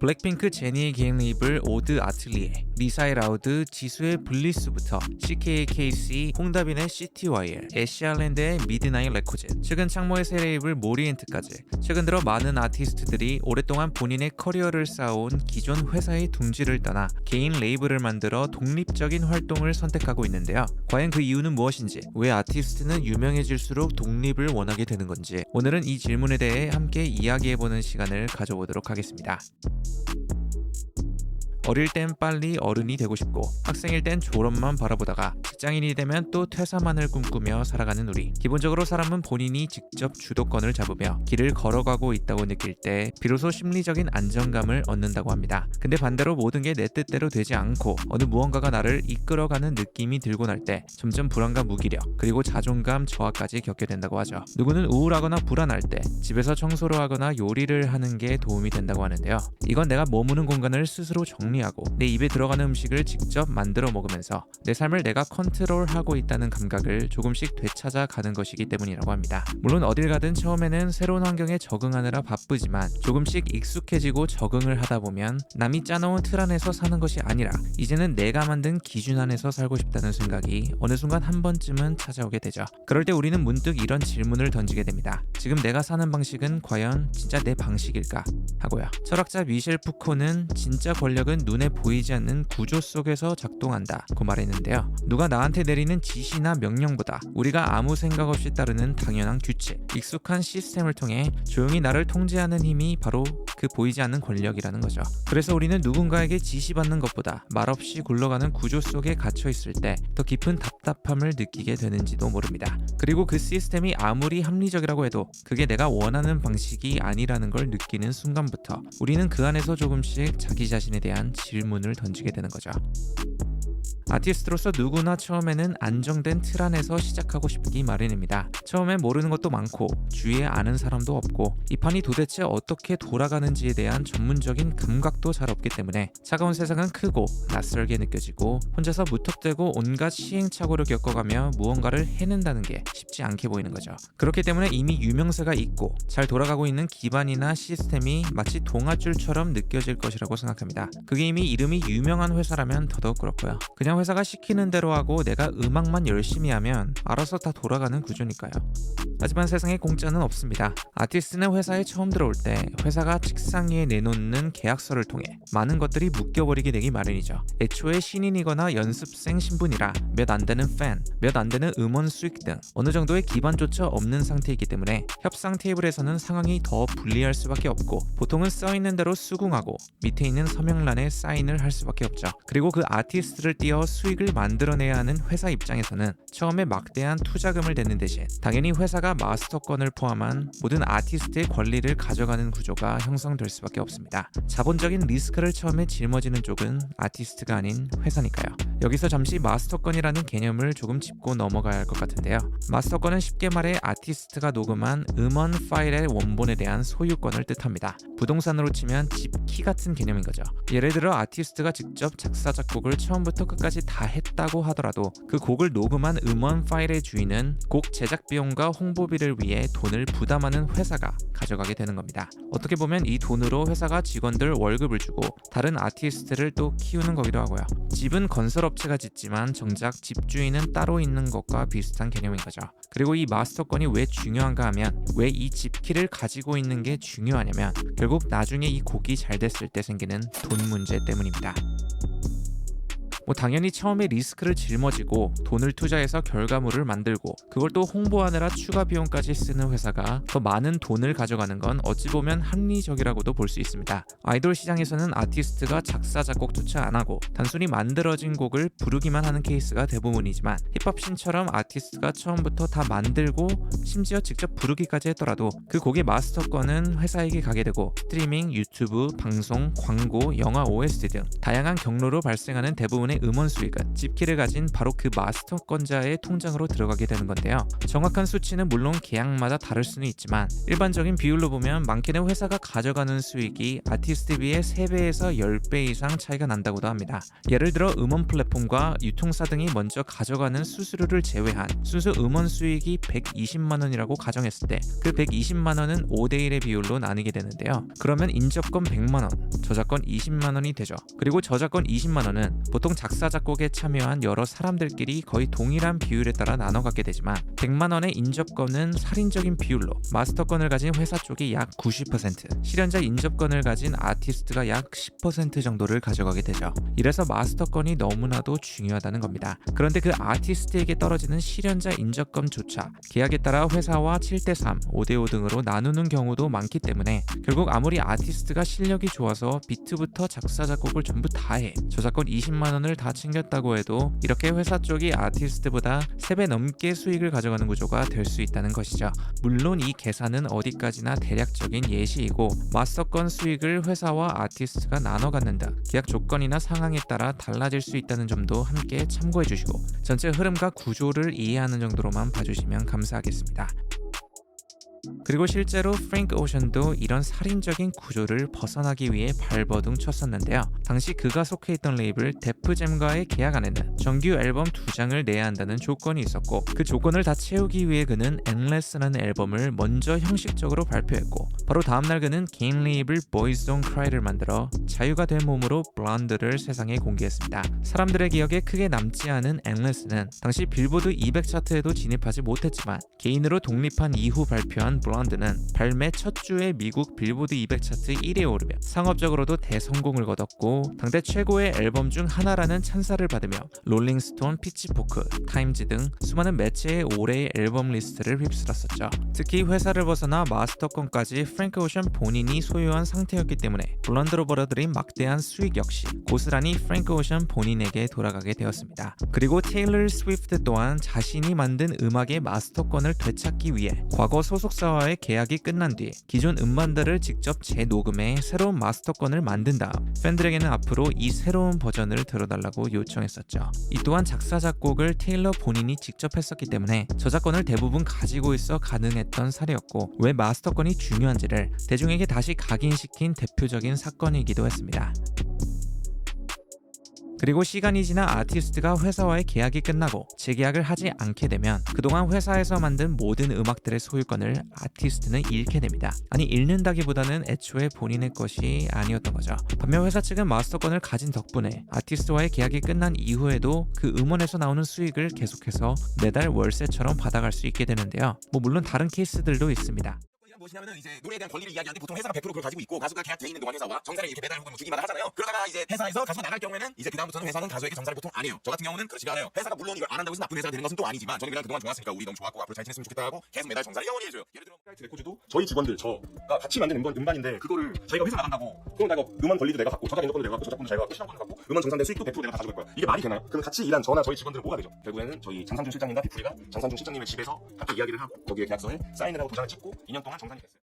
블랙핑크 제니의 개인 레이블 오드 아틀리에, 리사의 라우드, 지수의 블리스부터 CK의 KC, 홍다빈의 CTYL, 애쉬알랜드의 미드나잇 레코즈, 최근 창모의 새 레이블 모리엔트까지 최근 들어 많은 아티스트들이 오랫동안 본인의 커리어를 쌓아온 기존 회사의 둥지를 떠나 개인 레이블을 만들어 독립적인 활동을 선택하고 있는데요. 과연 그 이유는 무엇인지, 왜 아티스트는 유명해질수록 독립을 원하게 되는 건지, 오늘은 이 질문에 대해 함께 이야기해보는 시간을 가져보도록 하겠습니다. 어릴 땐 빨리 어른이 되고 싶고 학생일 땐 졸업만 바라보다가 직장인이 되면 또 퇴사만을 꿈꾸며 살아가는 우리. 기본적으로 사람은 본인이 직접 주도권을 잡으며 길을 걸어가고 있다고 느낄 때 비로소 심리적인 안정감을 얻는다고 합니다. 근데 반대로 모든 게 내 뜻대로 되지 않고 어느 무언가가 나를 이끌어가는 느낌이 들고 날 때 점점 불안과 무기력, 그리고 자존감 저하까지 겪게 된다고 하죠. 누구는 우울하거나 불안할 때 집에서 청소를 하거나 요리를 하는 게 도움이 된다고 하는데요. 이건 내가 머무는 공간을 스스로 정리하고 내 입에 들어가는 음식을 직접 만들어 먹으면서 내 삶을 내가 컨트롤하고 있다는 감각을 조금씩 되찾아 가는 것이기 때문이라고 합니다. 물론 어딜 가든 처음에는 새로운 환경에 적응하느라 바쁘지만 조금씩 익숙해지고 적응을 하다 보면 남이 짜놓은 틀 안에서 사는 것이 아니라 이제는 내가 만든 기준 안에서 살고 싶다는 생각이 어느 순간 한 번쯤은 찾아오게 되죠. 그럴 때 우리는 문득 이런 질문을 던지게 됩니다. 지금 내가 사는 방식은 과연 진짜 내 방식일까? 하고요. 철학자 미셸 푸코는 진짜 권력은 눈에 보이지 않는 구조 속에서 작동한다 고 말했는데요. 누가 나한테 내리는 지시나 명령보다 우리가 아무 생각 없이 따르는 당연한 규칙, 익숙한 시스템을 통해 조용히 나를 통제하는 힘이 바로 그 보이지 않는 권력이라는 거죠. 그래서 우리는 누군가에게 지시받는 것보다 말없이 굴러가는 구조 속에 갇혀 있을 때 더 깊은 답답함을 느끼게 되는지도 모릅니다. 그리고 그 시스템이 아무리 합리적이라고 해도 그게 내가 원하는 방식이 아니라는 걸 느끼는 순간부터 우리는 그 안에서 조금씩 자기 자신에 대한 질문을 던지게 되는 거죠. 아티스트로서 누구나 처음에는 안정된 틀 안에서 시작하고 싶기 마련입니다. 처음엔 모르는 것도 많고 주위에 아는 사람도 없고 이 판이 도대체 어떻게 돌아가는지에 대한 전문적인 감각도 잘 없기 때문에 차가운 세상은 크고 낯설게 느껴지고 혼자서 무턱대고 온갖 시행착오를 겪어가며 무언가를 해낸다는 게 쉽지 않게 보이는 거죠. 그렇기 때문에 이미 유명세가 있고 잘 돌아가고 있는 기반이나 시스템이 마치 동아줄처럼 느껴질 것이라고 생각합니다. 그게 이미 이름이 유명한 회사라면 더더욱 그렇고요. 그냥 회사가 시키는 대로 하고 내가 음악만 열심히 하면 알아서 다 돌아가는 구조니까요. 하지만 세상에 공짜는 없습니다. 아티스트는 회사에 처음 들어올 때 회사가 책상 위에 내놓는 계약서를 통해 많은 것들이 묶여버리게 되기 마련이죠. 애초에 신인이거나 연습생 신분이라 몇 안 되는 팬, 몇 안 되는 음원 수익 등 어느 정도의 기반조차 없는 상태이기 때문에 협상 테이블에서는 상황이 더 불리할 수밖에 없고 보통은 써있는 대로 수긍하고 밑에 있는 서명란에 사인을 할 수밖에 없죠. 그리고 그 아티스트를 띄어 수익을 만들어내야 하는 회사 입장에서는 처음에 막대한 투자금을 내는 대신 당연히 회사가 마스터권을 포함한 모든 아티스트의 권리를 가져가는 구조가 형성될 수밖에 없습니다. 자본적인 리스크를 처음에 짊어지는 쪽은 아티스트가 아닌 회사니까요. 여기서 잠시 마스터권이라는 개념을 조금 짚고 넘어가야 할 것 같은데요. 마스터권은 쉽게 말해 아티스트가 녹음한 음원 파일의 원본에 대한 소유권을 뜻합니다. 부동산으로 치면 집 키 같은 개념인 거죠. 예를 들어 아티스트가 직접 작사 작곡을 처음부터 끝까지 다 했다고 하더라도 그 곡을 녹음한 음원 파일의 주인은 곡 제작 비용과 홍보비를 위해 돈을 부담하는 회사가 가져가게 되는 겁니다. 어떻게 보면 이 돈으로 회사가 직원들 월급을 주고 다른 아티스트를 또 키우는 거기도 하고요. 집은 건설업체가 짓지만 정작 집주인은 따로 있는 것과 비슷한 개념인 거죠. 그리고 이 마스터권이 왜 중요한가 하면 왜 이 집키를 가지고 있는 게 중요하냐면 결국 나중에 이 곡이 잘 됐을 때 생기는 돈 문제 때문입니다. 당연히 처음에 리스크를 짊어지고 돈을 투자해서 결과물을 만들고 그걸 또 홍보하느라 추가 비용까지 쓰는 회사가 더 많은 돈을 가져가는 건 어찌 보면 합리적이라고도 볼 수 있습니다. 아이돌 시장에서는 아티스트가 작사 작곡조차 안 하고 단순히 만들어진 곡을 부르기만 하는 케이스가 대부분이지만 힙합씬처럼 아티스트가 처음부터 다 만들고 심지어 직접 부르기까지 했더라도 그 곡의 마스터권은 회사에게 가게 되고 스트리밍, 유튜브, 방송, 광고, 영화 OST 등 다양한 경로로 발생하는 대부분의 동안의 음원 수익은 집키를 가진 바로 그 마스터권자의 통장으로 들어가게 되는 건데요. 정확한 수치는 물론 계약마다 다를 수는 있지만 일반적인 비율로 보면 많게는 회사가 가져가는 수익이 아티스트비의 3배에서 10배 이상 차이가 난다고도 합니다. 예를 들어 음원 플랫폼과 유통사 등이 먼저 가져가는 수수료를 제외한 순수 음원 수익이 120만 원이라고 가정했을 때 그 120만 원은 5대1의 비율로 나뉘게 되는데요. 그러면 인접권 100만 원, 저작권 20만 원이 되죠. 그리고 저작권 20만 원은 보통 작사 작곡에 참여한 여러 사람들끼리 거의 동일한 비율에 따라 나눠 갖게 되지만 100만 원의 인접권은 살인적인 비율로 마스터권을 가진 회사 쪽이 약 90%, 실현자 인접권을 가진 아티스트가 약 10% 정도를 가져가게 되죠. 이래서 마스터권이 너무나도 중요하다는 겁니다. 그런데 그 아티스트에게 떨어지는 실현자 인접권조차 계약에 따라 회사와 7대3, 5대5 등으로 나누는 경우도 많기 때문에 결국 아무리 아티스트가 실력이 좋아서 비트부터 작사 작곡을 전부 다 해 저작권 20만 원을 다 챙겼다고 해도 이렇게 회사 쪽이 아티스트보다 3배 넘게 수익을 가져가는 구조가 될 수 있다는 것이죠. 물론 이 계산은 어디까지나 대략적인 예시이고 마스터권 수익을 회사와 아티스트가 나눠 갖는다, 계약 조건이나 상황에 따라 달라질 수 있다는 점도 함께 참고해 주시고 전체 흐름과 구조를 이해하는 정도로만 봐주시면 감사하겠습니다. 그리고 실제로 프랭크 오션도 이런 살인적인 구조를 벗어나기 위해 발버둥 쳤었는데요. 당시 그가 속해 있던 레이블 데프잼과의 계약 안에는 정규 앨범 2장을 내야 한다는 조건이 있었고 그 조건을 다 채우기 위해 그는 Endless라는 앨범을 먼저 형식적으로 발표했고 바로 다음날 그는 개인 레이블 Boys Don't Cry를 만들어 자유가 된 몸으로 블론드를 세상에 공개했습니다. 사람들의 기억에 크게 남지 않은 Endless는 당시 빌보드 200 차트에도 진입하지 못했지만 개인으로 독립한 이후 발표한 블론드는 발매 첫 주에 미국 빌보드 200 차트 1위에 오르며 상업적으로도 대성공을 거뒀고 당대 최고의 앨범 중 하나라는 찬사를 받으며 롤링스톤, 피치포크, 타임즈 등 수많은 매체의 올해의 앨범 리스트를 휩쓸었었죠. 특히 회사를 벗어나 마스터권까지 프랭크 오션 본인이 소유한 상태였기 때문에 블론드로 벌어들인 막대한 수익 역시 고스란히 프랭크 오션 본인에게 돌아가게 되었습니다. 그리고 테일러 스위프트 또한 자신이 만든 음악의 마스터권을 되찾기 위해 과거 소속사와의 계약이 끝난 뒤 기존 음반들을 직접 재녹음해 새로운 마스터권을 만든 다음 팬들에게는 앞으로 이 새로운 버전을 들어달라고 요청했었죠. 이 또한 작사 작곡을 테일러 본인이 직접 했었기 때문에 저작권을 대부분 가지고 있어 가능했던 사례였고 왜 마스터권이 중요한지를 대중에게 다시 각인시킨 대표적인 사건이기도 했습니다. 그리고 시간이 지나 아티스트가 회사와의 계약이 끝나고 재계약을 하지 않게 되면 그동안 회사에서 만든 모든 음악들의 소유권을 아티스트는 잃게 됩니다. 아니 잃는다기보다는 애초에 본인의 것이 아니었던 거죠. 반면 회사 측은 마스터권을 가진 덕분에 아티스트와의 계약이 끝난 이후에도 그 음원에서 나오는 수익을 계속해서 매달 월세처럼 받아갈 수 있게 되는데요. 물론 다른 케이스들도 있습니다. 무엇이냐면은 이제 노래에 대한 권리를 이야기하는데 보통 회사가 100% 그걸 가지고 있고 가수가 계약돼 있는 동안 회사와 정산을 이렇게 매달 혹은 주기마다 하잖아요. 그러다가 이제 회사에서 가수가 나갈 경우에는 이제 그다음부터는 회사는 가수에게 정산을 보통 안 해요. 저 같은 경우는 그렇지가 않아요. 회사가 물론 이걸 안 한다고 해서 나쁜 회사가 되는 것은 또 아니지만 저는 그냥 그동안 좋았으니까 우리 너무 좋았고 앞으로 잘 지냈으면 좋겠다 하고 계속 매달 정산을 영원히 해줘요. 예를 들어 레코드도 저희 직원들 저가 같이 만든 음반인데 그거를 자기가 회사 나간다고 그럼 내가 음원 권리도 내가 갖고 저작권 인권도 내가 갖고 저작권도 자기가 갖고 실현권도 갖고 음원 정산된 수익도 100% 내가 다 가져갈 거야. 이게 말이 되나요? 그럼 같이 일한 저나 저희 직원들은 뭐가 되죠? 결국에는 저희 장상준 실장님과 비프리가 장상준 실장님의 집에서 함께 이야기를 하고 거기에 계약서에 사인을 하고 도장을 찍고 2년 동안 정산이 됐어요.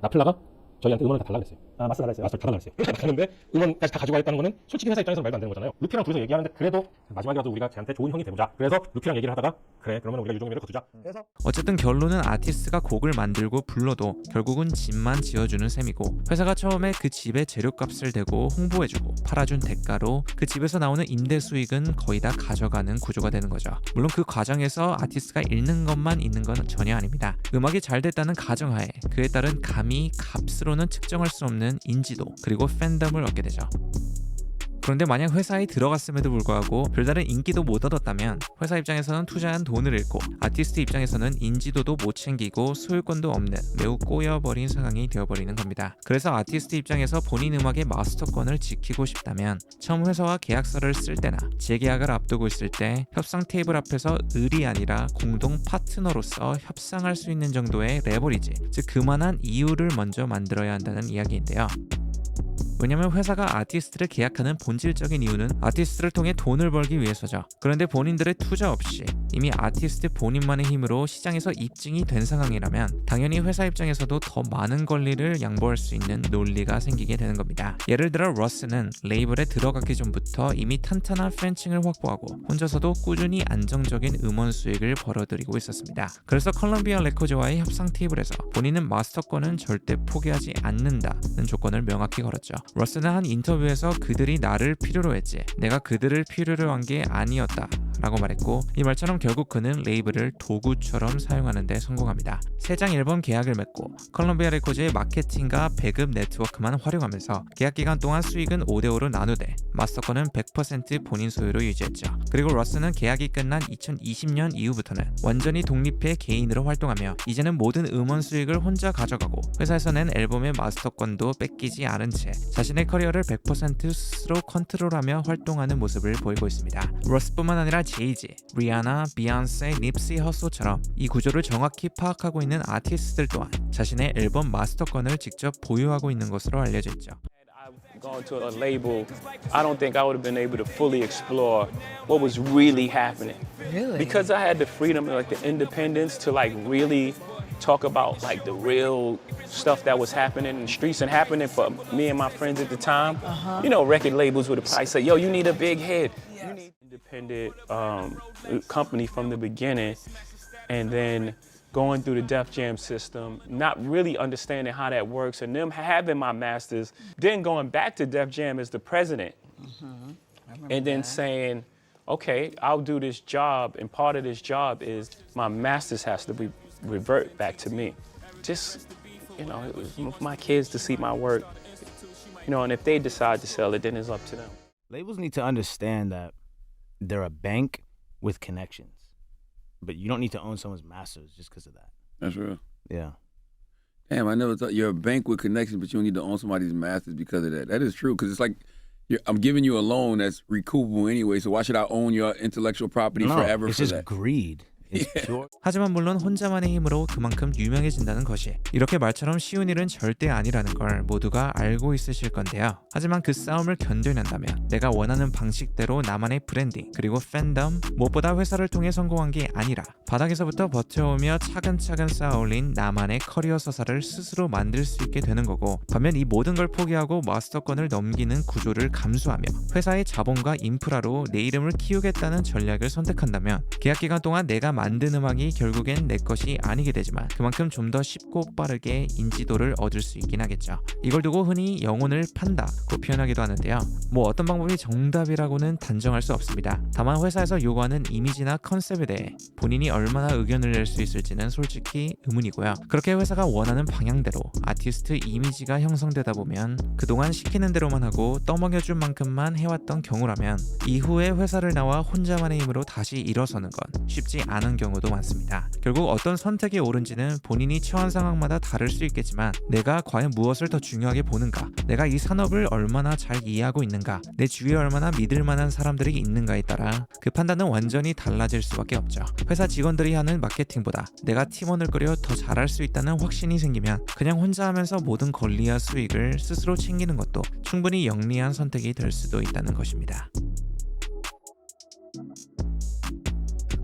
나플라가 저희한테 음원을 다 달라고 했어요. 마스터 달라고 했어요. 마스터 다 달라고 했어요. 그런데 음원까지 다 가져가겠다는 거는 솔직히 회사 입장에서는 말도 안 되는 거잖아요. 루피랑 둘이서 얘기하는데 그래도 마지막이라도 우리가 쟤한테 좋은 형이 돼보자. 그래서 루피랑 얘기를 하다가 그래 그러면 우리가 유종민을 거두자. 그래서 어쨌든 결론은 아티스트가 곡을 만들고 불러도 결국은 집만 지어주는 셈이고 회사가 처음에 그 집에 재료값을 대고 홍보해주고 팔아준 대가로 그 집에서 나오는 임대 수익은 거의 다 가져가는 구조가 되는 거죠. 물론 그 과정에서 아티스트가 잃는 것만 있는 건 전혀 아닙니다. 음악이 잘 됐다는 가정하에 그에 따른 감히 값으로는 측정할 수 없는 인지도 그리고 팬덤을 얻게 되죠. 그런데 만약 회사에 들어갔음에도 불구하고 별다른 인기도 못 얻었다면 회사 입장에서는 투자한 돈을 잃고 아티스트 입장에서는 인지도도 못 챙기고 소유권도 없는 매우 꼬여버린 상황이 되어버리는 겁니다. 그래서 아티스트 입장에서 본인 음악의 마스터권을 지키고 싶다면 처음 회사와 계약서를 쓸 때나 재계약을 앞두고 있을 때 협상 테이블 앞에서 을이 아니라 공동 파트너로서 협상할 수 있는 정도의 레버리지, 즉 그만한 이유를 먼저 만들어야 한다는 이야기인데요. 왜냐면 회사가 아티스트를 계약하는 본질적인 이유는 아티스트를 통해 돈을 벌기 위해서죠. 그런데 본인들의 투자 없이 이미 아티스트 본인만의 힘으로 시장에서 입증이 된 상황이라면 당연히 회사 입장에서도 더 많은 권리를 양보할 수 있는 논리가 생기게 되는 겁니다. 예를 들어 러스는 레이블에 들어가기 전부터 이미 탄탄한 팬층을 확보하고 혼자서도 꾸준히 안정적인 음원 수익을 벌어들이고 있었습니다. 그래서 컬럼비아 레코드와의 협상 테이블에서 본인은 마스터권은 절대 포기하지 않는다는 조건을 명확히 걸었죠. 러스는 한 인터뷰에서 그들이 나를 필요로 했지 내가 그들을 필요로 한 게 아니었다 라고 말했고, 이 말처럼 결국 그는 레이블을 도구처럼 사용하는 데 성공합니다. 3장 앨범 계약을 맺고 컬럼비아 레코드의 마케팅과 배급 네트워크만 활용하면서 계약 기간 동안 수익은 5대5로 나누되 마스터권은 100% 본인 소유로 유지했죠. 그리고 러스는 계약이 끝난 2020년 이후부터는 완전히 독립해 개인으로 활동하며 이제는 모든 음원 수익을 혼자 가져가고 회사에서 낸 앨범의 마스터권도 뺏기지 않은 채 자신의 커리어를 100% 스스로 컨트롤하며 활동하는 모습을 보이고 있습니다. 러스뿐만 아니라 제이지, 리아나, 비욘세, 닙시 허슬처럼 이 구조를 정확히 파악하고 있는 아티스트들 또한 자신의 앨범 마스터권을 직접 보유하고 있는 것으로 알려져 있죠. Gone to a label, I don't think I would have been able to fully explore what was really happening. Really? Because I had the freedom and like the independence to like really talk about like the real stuff that was happening in the streets and happening for me and my friends at the time. You know, record labels would probably say, yo, you need a big head. You need independent company from the beginning, and then going through the Def Jam system, not really understanding how that works, and them having my masters, then going back to Def Jam as the president, and then saying, okay, I'll do this job, and part of this job is my masters has to be revert back to me. Just, you know, it was for my kids to see my work, you know, and if they decide to sell it, then it's up to them. Labels need to understand that they're a bank with connections. But you don't need to own someone's masters just because of that. That's real. Yeah. Damn, I never thought you're a bank with connections, but you don't need to own somebody's masters because of that. That is true, because it's like I'm giving you a loan that's recoupable anyway, so why should I own your intellectual property No, forever it's for just that? greed. It's pure. 하지만 물론 혼자만의 힘으로 그만큼 유명해진다는 것이 이렇게 말처럼 쉬운 일은 절대 아니라는 걸 모두가 알고 있으실 건데요. 하지만 그 싸움을 견뎌낸다면 내가 원하는 방식대로 나만의 브랜딩 그리고 팬덤, 무엇보다 회사를 통해 성공한 게 아니라 바닥에서부터 버텨오며 차근차근 쌓아올린 나만의 커리어 서사를 스스로 만들 수 있게 되는 거고, 반면 이 모든 걸 포기하고 마스터권을 넘기는 구조를 감수하며 회사의 자본과 인프라로 내 이름을 키우겠다는 전략을 선택한다면 계약 기간 동안 내가 만든 음악이 결국엔 내 것이 아니게 되지만 그만큼 좀 더 쉽고 빠르게 인지도를 얻을 수 있긴 하겠죠. 이걸 두고 흔히 영혼을 판다고 표현하기도 하는데요. 뭐 어떤 방법이 정답이라고는 단정할 수 없습니다. 다만 회사에서 요구하는 이미지나 컨셉에 대해 본인이 얼마나 의견을 낼 수 있을지는 솔직히 의문이고요. 그렇게 회사가 원하는 방향대로 아티스트 이미지가 형성되다 보면 그동안 시키는 대로만 하고 떠먹여준 만큼만 해왔던 경우라면 이후에 회사를 나와 혼자만의 힘으로 다시 일어서는 건 쉽지 않은 경우도 많습니다. 결국 어떤 선택이 옳은지는 본인이 처한 상황마다 다를 수 있겠지만 내가 과연 무엇을 더 중요하게 보는가, 내가 이 산업을 얼마나 잘 이해하고 있는가, 내 주위에 얼마나 믿을 만한 사람들이 있는가에 따라 그 판단은 완전히 달라질 수밖에 없죠. 회사 직원들이 하는 마케팅보다 내가 팀원을 꾸려 더 잘할 수 있다는 확신이 생기면 그냥 혼자 하면서 모든 권리와 수익을 스스로 챙기는 것도 충분히 영리한 선택이 될 수도 있다는 것입니다.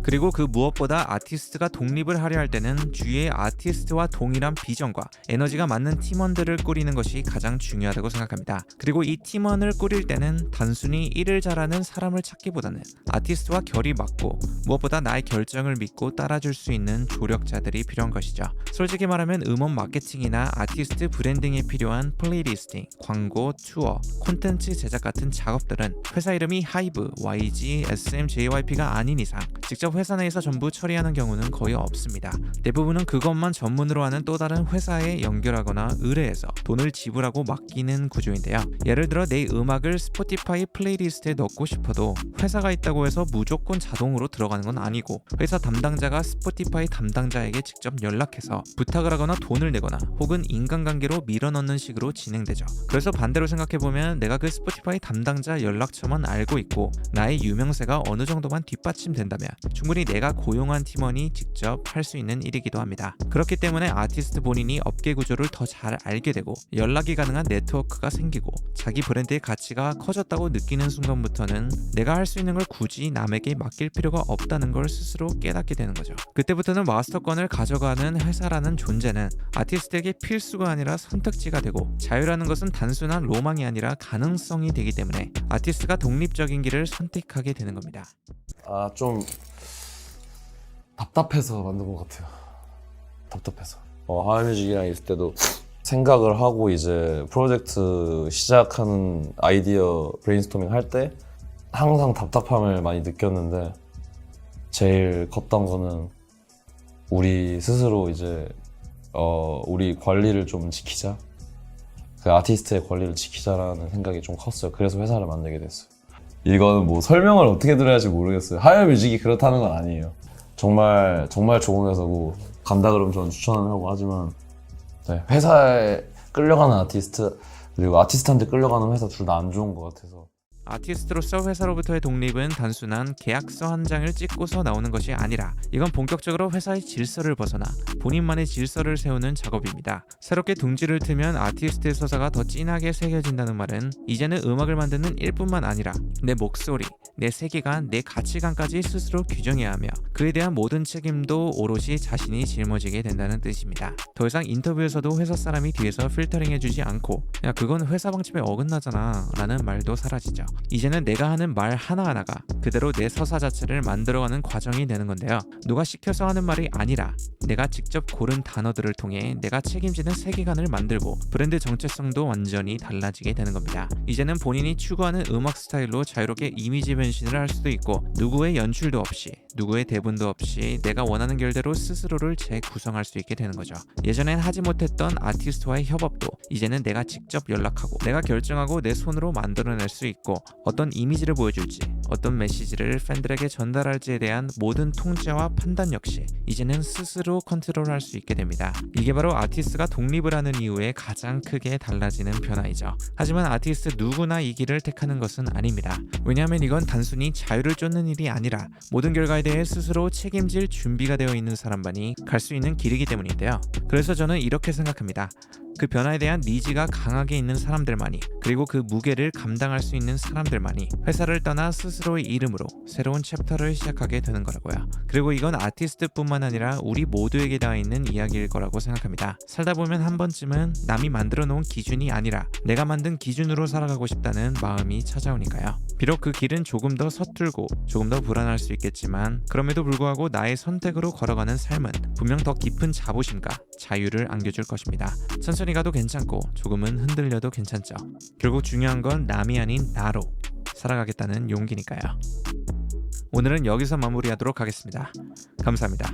그리고 그 무엇보다 아티스트가 독립을 하려 할 때는 주위의 아티스트와 동일한 비전과 에너지가 맞는 팀원들을 꾸리는 것이 가장 중요하다고 생각합니다. 그리고 이 팀원을 꾸릴 때는 단순히 일을 잘하는 사람을 찾기보다는 아티스트와 결이 맞고 무엇보다 나의 결정을 믿고 따라줄 수 있는 조력자들이 필요한 것이죠. 솔직히 말하면 음원 마케팅이나 아티스트 브랜딩에 필요한 플레이리스팅, 광고, 투어, 콘텐츠 제작 같은 작업들은 회사 이름이 하이브, YG, SM, JYP가 아닌 이상 직접 회사 내에서 전부 처리하는 경우는 거의 없습니다. 대부분은 그것만 전문으로 하는 또 다른 회사에 연결하거나 의뢰해서 돈을 지불하고 맡기는 구조인데요. 예를 들어 내 음악을 스포티파이 플레이리스트에 넣고 싶어도 회사가 있다고 해서 무조건 자동으로 들어가는 건 아니고 회사 담당자가 스포티파이 담당자에게 직접 연락해서 부탁을 하거나 돈을 내거나 혹은 인간관계로 밀어넣는 식으로 진행되죠. 그래서 반대로 생각해보면 내가 그 스포티파이 담당자 연락처만 알고 있고 나의 유명세가 어느 정도만 뒷받침된다면 충분히 내가 고용한 팀원이 직접 할 수 있는 일이기도 합니다. 그렇기 때문에 아티스트 본인이 업계 구조를 더 잘 알게 되고 연락이 가능한 네트워크가 생기고 자기 브랜드의 가치가 커졌다고 느끼는 순간부터는 내가 할 수 있는 걸 굳이 남에게 맡길 필요가 없다는 걸 스스로 깨닫게 되는 거죠. 그때부터는 마스터권을 가져가는 회사라는 존재는 아티스트에게 필수가 아니라 선택지가 되고 자유라는 것은 단순한 로망이 아니라 가능성이 되기 때문에 아티스트가 독립적인 길을 선택하게 되는 겁니다. 좀 답답해서 만든 것 같아요. 답답해서. 하이뮤직이랑 있을 때도 생각을 하고 이제 프로젝트 시작하는 아이디어 브레인스토밍 할 때 항상 답답함을 많이 느꼈는데 제일 컸던 거는 우리 스스로 이제 우리 권리를 좀 지키자. 그 아티스트의 권리를 지키자라는 생각이 좀 컸어요. 그래서 회사를 만들게 됐어요. 이거는 뭐 설명을 어떻게 드려야 할지 모르겠어요. 하이뮤직이 그렇다는 건 아니에요. 정말 좋은 회사고 간다 그러면 저는 추천을 하고 하지만 네, 회사에 끌려가는 아티스트 그리고 아티스트한테 끌려가는 회사 둘 다 안 좋은 것 같아서 아티스트로서 회사로부터의 독립은 단순한 계약서 한 장을 찍고서 나오는 것이 아니라 이건 본격적으로 회사의 질서를 벗어나 본인만의 질서를 세우는 작업입니다. 새롭게 둥지를 트면 아티스트의 서사가 더 진하게 새겨진다는 말은 이제는 음악을 만드는 일뿐만 아니라 내 목소리, 내 세계관, 내 가치관까지 스스로 규정해야 하며 그에 대한 모든 책임도 오롯이 자신이 짊어지게 된다는 뜻입니다. 더 이상 인터뷰에서도 회사 사람이 뒤에서 필터링해주지 않고 야 그건 회사 방침에 어긋나잖아 라는 말도 사라지죠. 이제는 내가 하는 말 하나하나가 그대로 내 서사 자체를 만들어가는 과정이 되는 건데요. 누가 시켜서 하는 말이 아니라 내가 직접 고른 단어들을 통해 내가 책임지는 세계관을 만들고 브랜드 정체성도 완전히 달라지게 되는 겁니다. 이제는 본인이 추구하는 음악 스타일로 자유롭게 이미지 변신을 할 수도 있고 누구의 연출도 없이 누구의 대본도 없이 내가 원하는 결대로 스스로를 재구성할 수 있게 되는 거죠. 예전엔 하지 못했던 아티스트와의 협업도 이제는 내가 직접 연락하고 내가 결정하고 내 손으로 만들어낼 수 있고 어떤 이미지를 보여줄지 어떤 메시지를 팬들에게 전달할지에 대한 모든 통제와 판단 역시 이제는 스스로 컨트롤할 수 있게 됩니다. 이게 바로 아티스트가 독립을 하는 이후에 가장 크게 달라지는 변화이죠. 하지만 아티스트 누구나 이 길을 택하는 것은 아닙니다. 왜냐하면 이건 단순히 자유를 쫓는 일이 아니라 모든 결과에 대해 스스로 책임질 준비가 되어 있는 사람만이 갈 수 있는 길이기 때문인데요. 그래서 저는 이렇게 생각합니다. 그 변화에 대한 니즈가 강하게 있는 사람들만이 그리고 그 무게를 감당할 수 있는 사람들만이 회사를 떠나 스스로의 이름으로 새로운 챕터를 시작하게 되는 거라고요. 그리고 이건 아티스트뿐만 아니라 우리 모두에게 닿아 있는 이야기일 거라고 생각합니다. 살다 보면 한 번쯤은 남이 만들어 놓은 기준이 아니라 내가 만든 기준으로 살아가고 싶다는 마음이 찾아오니까요. 비록 그 길은 조금 더 서툴고 조금 더 불안할 수 있겠지만 그럼에도 불구하고 나의 선택으로 걸어가는 삶은 분명 더 깊은 자부심과 자유를 안겨줄 것입니다. 천천히 가도 괜찮고 조금은 흔들려도 괜찮죠. 결국 중요한 건 남이 아닌 나로 살아가겠다는 용기니까요. 오늘은 여기서 마무리하도록 하겠습니다. 감사합니다.